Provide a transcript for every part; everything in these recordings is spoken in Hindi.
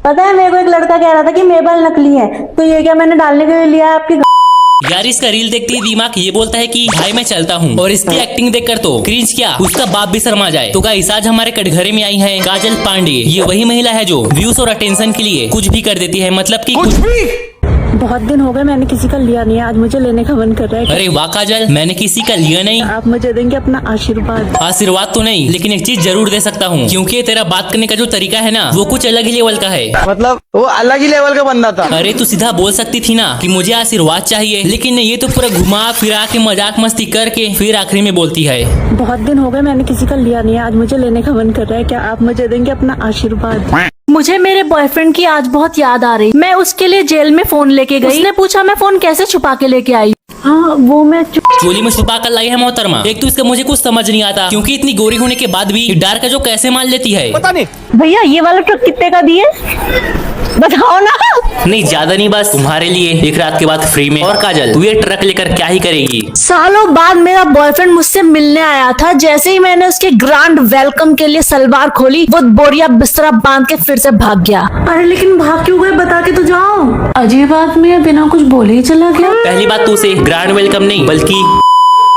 पता है मेरे को एक लड़का कह रहा था कि मेरे बाल नकली है, तो ये क्या मैंने डालने के लिए लिया आपकी। यार इसका रील देखते ही दिमाग ये बोलता है कि भाई मैं चलता हूँ, और इसकी एक्टिंग देखकर तो क्रिंज क्या उसका बाप भी शर्मा जाए। तो गाइस आज हमारे कटघरे में आई है काजल पांडे। ये वही महिला है जो व्यूज और अटेंशन के लिए कुछ भी कर देती है, मतलब कि कुछ भी। बहुत दिन हो गए मैंने किसी का लिया नहीं है, आज मुझे लेने का मन कर रहा है। अरे वाह काजल, मैंने किसी का लिया नहीं। आप मुझे देंगे अपना आशीर्वाद? आशीर्वाद तो नहीं, लेकिन एक चीज जरूर दे सकता हूँ, क्योंकि तेरा बात करने का जो तरीका है ना वो कुछ अलग ही लेवल का है। मतलब वो अलग ही लेवल का बंदा था। अरे तू सीधा बोल सकती थी ना कि मुझे आशीर्वाद चाहिए, लेकिन नहीं, ये तो पूरा घुमा फिरा के मजाक मस्ती करके फिर आखिरी में बोलती है। बहुत दिन हो गए मैंने किसी का लिया नहीं है, आज मुझे लेने का मन कर रहा है, क्या आप मुझे देंगे अपना आशीर्वाद? मुझे मेरे बॉयफ्रेंड की आज बहुत याद आ रही। मैं उसके लिए जेल में फोन लेके गई। उसने पूछा मैं फोन कैसे छुपा के लेके आई। हाँ वो मैं चोली में छुपा कर लाई है मोहतरमा। एक तो इसका मुझे कुछ समझ नहीं आता, क्योंकि इतनी गोरी होने के बाद भी डार्क का जो कैसे मान लेती है पता नहीं। भैया ये वाला ट्रक कितने का दिए बताओ ना। नहीं ज्यादा नहीं, बस तुम्हारे लिए एक रात के बाद फ्री में। और काजल तू ये ट्रक लेकर क्या ही करेगी? सालों बाद मेरा बॉयफ्रेंड मुझसे मिलने आया था। जैसे ही मैंने उसके ग्रांड वेलकम के लिए सलवार खोली, वो बोरिया बिस्तरा बांध के फिर से भाग गया। अरे लेकिन भाग क्यों गए, बता के तो जाओ। अजीब आदमी है, बिना कुछ बोले ही चला गया। पहली बात तो उसे ग्रांड वेलकम नहीं बल्कि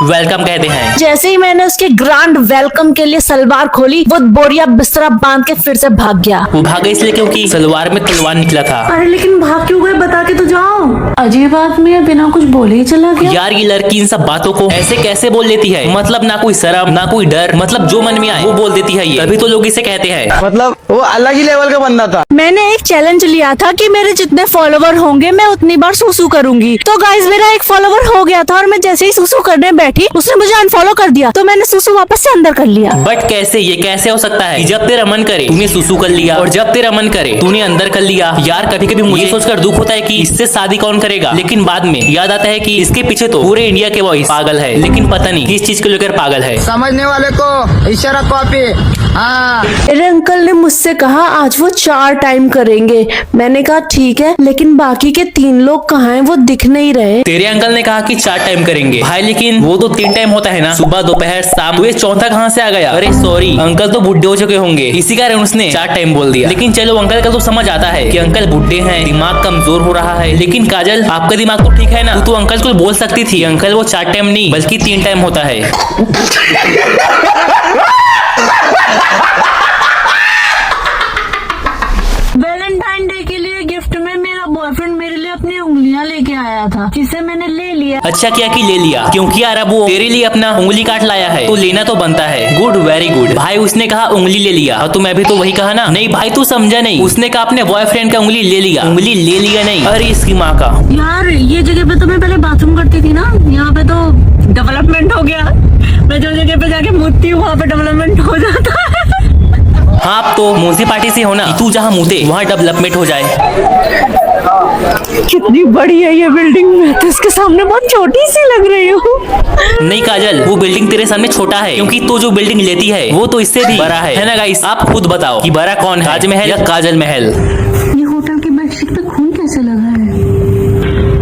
वेलकम कहते हैं। जैसे ही मैंने उसके ग्रांड वेलकम के लिए सलवार खोली, वो बोरिया बिस्तरा बांध के फिर से भाग गया। वो भागा इसलिए क्योंकि सलवार में तलवार निकला था। अरे लेकिन भाग क्यों गए, बता के तो जाओ। अजीब आदमी है, बिना कुछ बोले ही चला गया। यार ये लड़की इन सब बातों को ऐसे कैसे बोल लेती है? मतलब ना कोई शर्म ना कोई डर, मतलब जो मन में आए वो बोल देती है। ये तभी तो लोग इसे कहते हैं। मतलब वो अलग ही लेवल का बंदा था। मैंने एक चैलेंज लिया था कि मेरे जितने फॉलोवर होंगे मैं उतनी बार सूसू करूंगी। तो गाइस मेरा एक फॉलोवर हो गया था, और मैं जैसे ही सूसू करने बैठी उसने मुझे अनफॉलो कर दिया। तो मैंने सूसू वापस से अंदर कर लिया। बट कैसे, ये कैसे हो सकता है कि जब तेरा मन करे तूने सुसु कर लिया, और जब तेरा मन करे तूने अंदर कर लिया? यार कभी कभी मुझे सोचकर दुख होता है कि इससे शादी कौन करेगा, लेकिन बाद में याद आता है कि इसके पीछे तो पूरे इंडिया के बॉयज पागल है, लेकिन पता नहीं किस चीज को लेकर पागल है। समझने वाले को इशारा कॉपी। हाँ मेरे अंकल ने मुझसे कहा आज वो 4 टाइम करेंगे। मैंने कहा ठीक है, लेकिन बाकी के 3 लोग कहाँ हैं, वो दिख नहीं रहे। तेरे अंकल ने कहा कि 4 टाइम करेंगे भाई, लेकिन वो तो 3 टाइम होता है ना, सुबह दोपहर शाम। तो ये चौथा कहाँ से आ गया? अरे सॉरी, अंकल तो बुढ़े हो चुके होंगे, इसी कारण उसने 4 टाइम बोल दिया। लेकिन चलो अंकल का तो समझ आता है कि अंकल बुढ़े हैं, दिमाग कमजोर हो रहा है। लेकिन काजल आपका दिमाग तो ठीक है ना, तू अंकल को बोल सकती थी अंकल वो 4 टाइम नहीं बल्कि 3 टाइम होता है। वैलेंटाइन डे के लिए गिफ्ट में मेरा बॉयफ्रेंड मेरे लिए अपनी उंगलियां लेके आया था, जिसे मैंने ले लिया। अच्छा किया कि ले लिया, क्योंकि यार अब वो तेरे लिए अपना उंगली काट लाया है तो लेना तो बनता है। गुड, वेरी गुड भाई। उसने कहा उंगली ले लिया, तो मैं भी तो वही कहा ना। नहीं भाई तू समझा नहीं, उसने कहा अपने बॉयफ्रेंड का उंगली ले लिया, उंगली ले लिया नहीं। अरे इसकी माँ का। यार ये जगह पे तो मैं पहले बाथरूम करती थी ना, यहाँ पे तो डेवलपमेंट हो गया। मैं जो जगह पे जाके मुतती हूँ वहाँ पे डेवलपमेंट हो जाता है। हाँ अब तो म्यूनिसिपालिटी से होना, तू जहाँ मुते वहाँ डेवलपमेंट हो जाए। कितनी बड़ी है ये बिल्डिंग, मैं तो इसके सामने बहुत छोटी सी लग रही हूँ। नहीं काजल, वो बिल्डिंग तेरे सामने छोटा है, क्योंकि तू जो बिल्डिंग लेती है वो तो इससे भी बड़ा है ना गाइस? आप खुद बताओ कि बड़ा कौन है, ताजमहल या काजल महल? ये होटल की बेडशीट पे खून कैसे लगा है?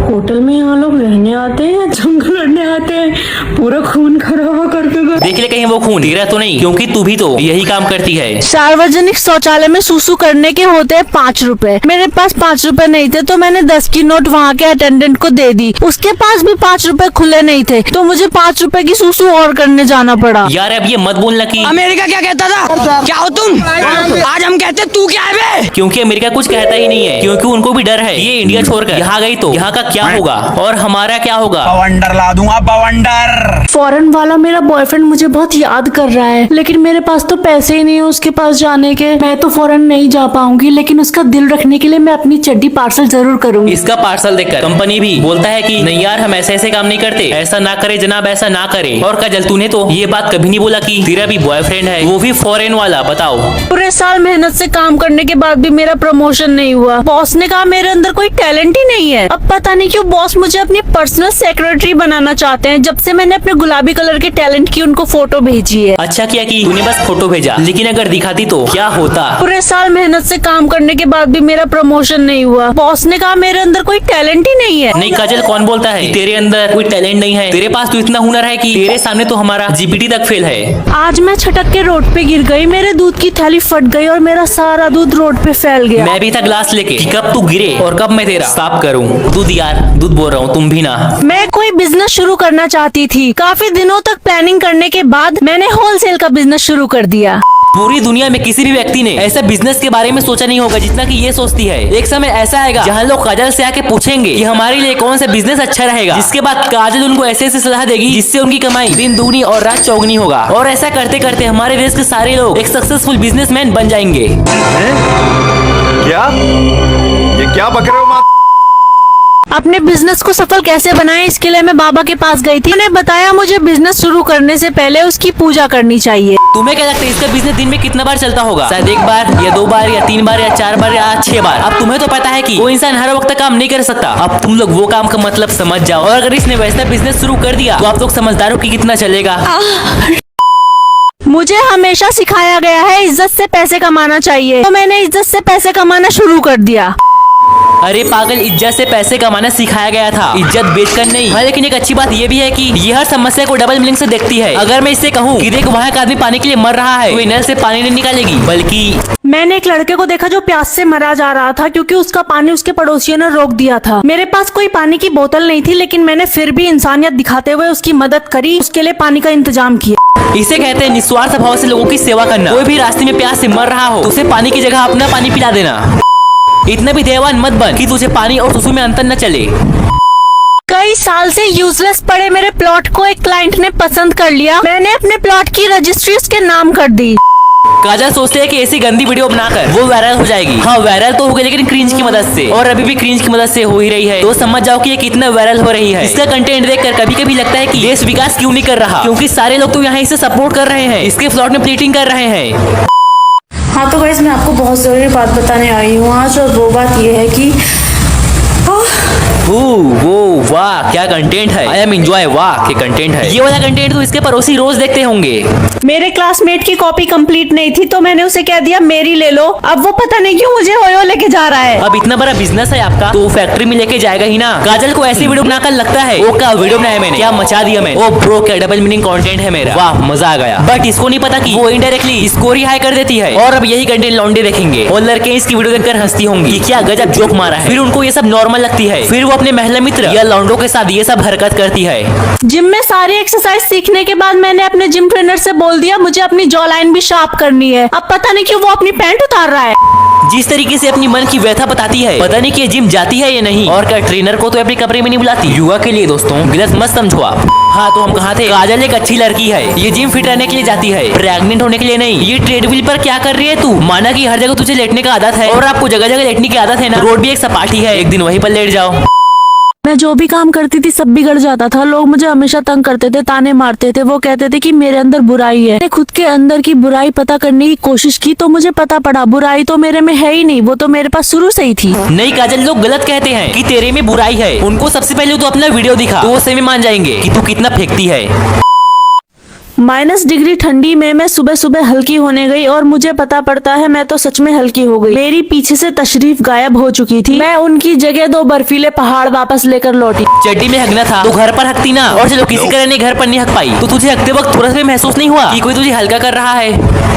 होटल में यहाँ लोग रहने आते हैं या जंग लड़ने आते हैं? पूरा खून खराबा करके गए। देख ले कहीं वो खून तेरा तो नहीं, क्योंकि तू भी तो यही काम करती है। सार्वजनिक शौचालय में सूसू करने के होते हैं 5 रुपए। मेरे पास 5 रुपए नहीं थे, तो मैंने 10 की नोट वहाँ के अटेंडेंट को दे दी। उसके पास भी 5 रुपए खुले नहीं थे, तो मुझे 5 रुपए की सूसू और करने जाना पड़ा। यार अब ये मत बोलना कि अमेरिका क्या कहता था, क्या हो तुम? आज हम कहते तू क्या है बे? क्योंकि अमेरिका कुछ कहता ही नहीं है, क्योंकि उनको भी डर है ये इंडिया छोड़कर यहाँ गई तो यहाँ का क्या होगा और हमारा क्या होगा। बवंडर ला दूंगा, बवंडर। फॉरेन वाला मेरा बॉयफ्रेंड मुझे बहुत याद कर रहा है, लेकिन मेरे पास तो पैसे ही नहीं है उसके पास जाने के। मैं तो फॉरेन नहीं जा पाऊंगी, लेकिन उसका दिल रखने के लिए मैं अपनी चड्डी पार्सल जरूर करूंगी। इसका पार्सल देखकर कंपनी भी बोलता है कि नहीं यार हम ऐसे ऐसे काम नहीं करते, ऐसा ना करे जनाब, ऐसा ना करे। और काजल तूने तो ये बात कभी नहीं बोला कि तेरा भी बॉयफ्रेंड है, वो भी फॉरेन वाला। बताओ पूरे साल मेहनत से काम करने के बाद भी मेरा प्रमोशन नहीं हुआ। बॉस ने कहा मेरे अंदर कोई टैलेंट ही नहीं है। अब पता नहीं क्यों बॉस मुझे अपनी पर्सनल सेक्रेटरी बनाना चाहते हैं। जब से मैंने मैंने अपने गुलाबी कलर के टैलेंट की उनको फोटो भेजी है। अच्छा किया कि तूने बस फोटो भेजा, लेकिन अगर दिखाती तो क्या होता। पूरे साल मेहनत से काम करने के बाद भी मेरा प्रमोशन नहीं हुआ। बॉस ने कहा मेरे अंदर कोई टैलेंट ही नहीं है। नहीं काजल, कौन बोलता है कि तेरे अंदर कोई टैलेंट नहीं है? तेरे पास तो इतना हुनर है कि तेरे सामने तो हमारा जीपीटी तक फेल है। आज मैं छटक के रोड पे गिर गई, मेरे दूध की थैली फट गई और मेरा सारा दूध रोड पे फैल गया। मैं भी था ग्लास लेके कि कब तू गिरे और कब मैं तेरा साफ करूं। दूध यार, दूध बोल रहा हूँ, तुम भी ना। मैं कोई बिजनेस शुरू करना चाहती थी। काफी दिनों तक प्लानिंग करने के बाद मैंने होलसेल का बिजनेस शुरू कर दिया। पूरी दुनिया में किसी भी व्यक्ति ने ऐसा बिजनेस के बारे में सोचा नहीं होगा जितना कि ये सोचती है। एक समय ऐसा आएगा जहाँ लोग काजल से आके पूछेंगे कि हमारे लिए कौन सा बिजनेस अच्छा रहेगा, जिसके बाद काजल उनको ऐसे ऐसे सलाह देगी जिससे उनकी कमाई दिन दुगनी और रात चौगनी होगा। और ऐसा करते करते हमारे देश के सारे लोग एक सक्सेसफुल बिजनेसमैन बन जाएंगे। क्या ये क्या बक रहे हो माँ? अपने बिजनेस को सफल कैसे बनाएं, इसके लिए मैं बाबा के पास गई थी। उन्होंने बताया मुझे बिजनेस शुरू करने से पहले उसकी पूजा करनी चाहिए। तुम्हें क्या लगता है इसका बिजनेस दिन में कितना बार चलता होगा? शायद 1 बार या 2 बार या 3 बार या 4 बार या 6 बार। अब तुम्हें तो पता है कि वो इंसान हर वक्त काम नहीं कर सकता। अब तुम लोग वो काम का मतलब समझ जाओ। और अगर इसने वैसा बिजनेस शुरू कर दिया तो आप लोग समझदार हो कि कितना चलेगा। मुझे हमेशा सिखाया गया है इज्जत से पैसे कमाना चाहिए, तो मैंने इज्जत से पैसे कमाना शुरू कर दिया। अरे पागल, इज्जत से पैसे कमाना सिखाया गया था, इज्जत बेचकर नहीं। हाँ, लेकिन एक अच्छी बात ये भी है कि ये हर समस्या को डबल मीनिंग से देखती है। अगर मैं इससे कहूँ कि देख वहाँ एक आदमी पानी के लिए मर रहा है, तो नल से पानी नहीं निकालेगी, बल्कि मैंने एक लड़के को देखा जो प्यास से मरा जा रहा था क्योंकि उसका पानी उसके पड़ोसियों ने रोक दिया था। मेरे पास कोई पानी की बोतल नहीं थी, लेकिन मैंने फिर भी इंसानियत दिखाते हुए उसकी मदद करी, उसके लिए पानी का इंतजाम किया। इसे कहते हैं निस्वार्थ भाव से लोगों की सेवा करना। कोई भी रास्ते में प्यास से मर रहा हो तो उसे पानी की जगह अपना पानी पिला देना। इतना भी देवान मत बन कि तुझे पानी और सुसु में अंतर न चले। कई साल से यूजलेस पड़े मेरे प्लॉट को एक क्लाइंट ने पसंद कर लिया। मैंने अपने प्लॉट की रजिस्ट्री उसके नाम कर दी। काजल सोचते हैं कि ऐसी गंदी वीडियो बनाकर वो वायरल हो जाएगी। हाँ, वायरल तो हो गई, लेकिन क्रिंज की मदद से, और अभी भी क्रिंज की मदद से हो ही रही है। तो समझ जाओ कि ये कितना वायरल हो रही है। इसका कंटेंट देखकर कभी कभी लगता है कि देश विकास क्यों नहीं कर रहा, क्योंकि सारे लोग तो यहाँ इसे सपोर्ट कर रहे हैं, इसके प्लॉट में प्लीटिंग कर रहे हैं। हाँ तो गाइस, मैं आपको बहुत जरूरी बात बताने आई हूँ आज, और वो बात ये है कि वो वाह क्या कंटेंट है। आई एम एंजॉय, वाह क्या कंटेंट है। ये वाला कंटेंट तो इसके पड़ोसी रोज देखते होंगे। मेरे क्लासमेट की कॉपी कंप्लीट नहीं थी तो मैंने उसे कह दिया मेरी ले लो। अब वो पता नहीं क्यों मुझे ओयो लेके जा रहा है। अब इतना बड़ा बिजनेस है आपका तो फैक्ट्री में लेके जाएगा ही ना। काजल को ऐसी वीडियो बनाकर लगता है वो क्या वीडियो बनाया मैंने, क्या मचा दिया मैंने। ओ ब्रो, क्या डबल मीनिंग कंटेंट है मेरा, वाह मजा आ गया। बट इसको नहीं पता कि वो इनडायरेक्टली इसको रिहाई कर देती है। और अब यही कंटेंट लौंडे देखेंगे और लड़के इसकी वीडियो देखकर हंसती होंगी कि क्या गजब जोक मारा है। फिर उनको ये सब नॉर्मल लगती है, फिर वो अपने महिला मित्र या लौंडों के साथ ये सब हरकत करती है। जिम में सारी एक्सरसाइज सीखने के बाद मैंने अपने जिम ट्रेनर से बोल दिया मुझे अपनी जॉ लाइन भी शार्प करनी है। अब पता नहीं क्यों वो अपनी पैंट उतार रहा है। जिस तरीके से अपनी मन की व्यथा बताती है, पता नहीं कि जिम जाती है या नहीं। और क्या ट्रेनर को तो अपने कमरे में नहीं बुलाती। युवा के लिए दोस्तों गलत मत समझो आप। हाँ तो हम कहाँ थे। काजल एक अच्छी लड़की है, ये जिम फिट रहने के लिए जाती है, प्रेग्नेंट होने के लिए नहीं। ये ट्रेडमिल पर क्या कर रही है तू? माना कि हर जगह तुझे लेटने का आदत है और आपको जगह जगह लेटने की आदत है ना। रोड भी एक सपाटी है, एक दिन वहीं पर लेट जाओ। मैं जो भी काम करती थी सब बिगड़ जाता था। लोग मुझे हमेशा तंग करते थे, ताने मारते थे। वो कहते थे कि मेरे अंदर बुराई है। मैंने खुद के अंदर की बुराई पता करने की कोशिश की तो मुझे पता पड़ा बुराई तो मेरे में है ही नहीं, वो तो मेरे पास शुरू से ही थी। नहीं काजल, लोग गलत कहते हैं कि तेरे में बुराई है। उनको सबसे पहले तो अपना वीडियो दिखा, तो वो सही में मान जाएंगे कि तू कितना फेंकती है। -डिग्री ठंडी में मैं सुबह सुबह हल्की होने गई और मुझे पता पड़ता है मैं तो सच में हल्की हो गई। मेरी पीछे से तशरीफ गायब हो चुकी थी। मैं उनकी जगह 2 बर्फीले पहाड़ वापस लेकर लौटी। चड्डी में हगना था तो घर पर हकती ना। और चलो किसी कारण ने घर पर नहीं हक पाई तो तुझे हकते वक्त थोड़ा सा भी महसूस नहीं हुआ कि कोई तुझे हल्का कर रहा है।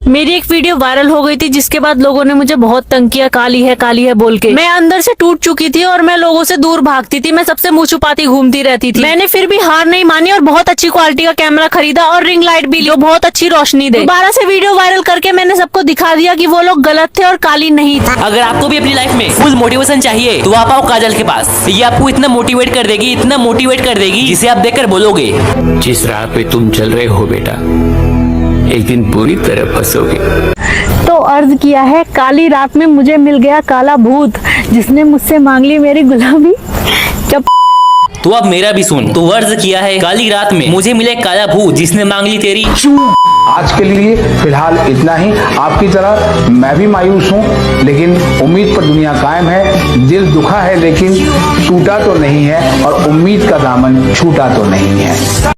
मेरी एक वीडियो वायरल हो गई थी जिसके बाद लोगों ने मुझे बहुत तंग किया, काली है बोल के। मैं अंदर से टूट चुकी थी और मैं लोगों से दूर भागती थी। मैं सबसे मुंह छुपाती घूमती रहती थी। मैंने फिर भी हार नहीं मानी और बहुत अच्छी क्वालिटी का कैमरा खरीदा और रिंग लाइट भी ली जो बहुत अच्छी रोशनी दे। दोबारा से वीडियो वायरल करके मैंने सबको दिखा दिया कि वो लोग गलत थे और काली नहीं थी। अगर आपको भी अपनी लाइफ में फुल मोटिवेशन चाहिए तो आप आओ काजल के पास। ये आपको इतना मोटिवेट कर देगी, इतना मोटिवेट कर देगी जिसे आप देखकर बोलोगे जिस राह पे तुम चल रहे हो बेटा, एक दिन पूरी तरह फंसोगे। तो अर्ज किया है काली रात में मुझे मिल गया काला भूत जिसने मुझसे मांग ली मेरी गुलाबी। जब तो अब मेरा भी सुन। तो वर्ज किया है काली रात में मुझे मिले काला भूत जिसने मांग ली तेरी। आज के लिए फिलहाल इतना ही। आपकी तरह मैं भी मायूस हूँ, लेकिन उम्मीद पर दुनिया कायम है। दिल दुखा है लेकिन टूटा तो नहीं है और उम्मीद का दामन छूटा तो नहीं है।